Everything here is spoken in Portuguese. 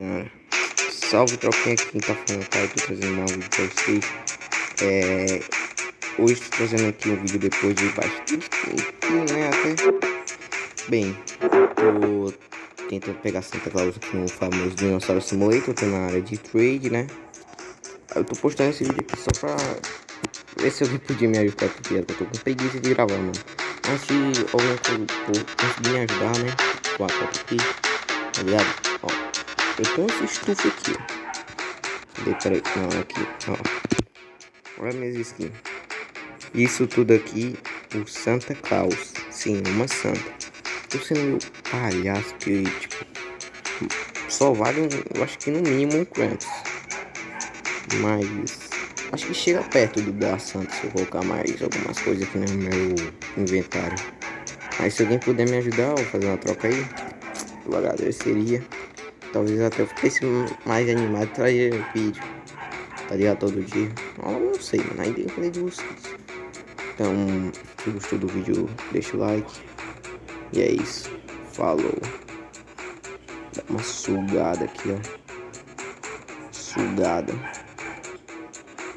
Cara, salve troquinha aqui, quem tá falando, cara, eu tô trazendo mais um vídeo pra vocês. Hoje tô trazendo aqui um vídeo depois de bastante tempo, né, até. Bem, tô tentando pegar Santa Claus aqui no famoso Dinossauro Simulator, tô na área de trade, né. Eu tô postando esse vídeo aqui só pra ver se alguém podia me ajudar, porque eu tô com preguiça de gravar, mano. Mas se alguém conseguir me ajudar, né, com a foto aqui, tá ligado? Ó, eu tenho essa estufa aqui, ó. Peraí, não, aqui, ó. Olha minhas skins. Isso tudo aqui por Santa Claus. Sim, uma santa. Tô sendo meu palhaço que, tipo, só vale eu acho que no mínimo um Krampus. Mas acho que chega perto do da santa se eu colocar mais algumas coisas aqui no meu inventário. Mas se alguém puder me ajudar ou fazer uma troca aí, eu agradeceria. Talvez até eu ficasse mais animado de trazer o vídeo. Tá ligado? Todo dia. Eu não sei, mano. Aí depende de vocês. Então, se gostou do vídeo, deixa o like. E é isso. Falou. Dá uma sugada aqui, ó. Sugada.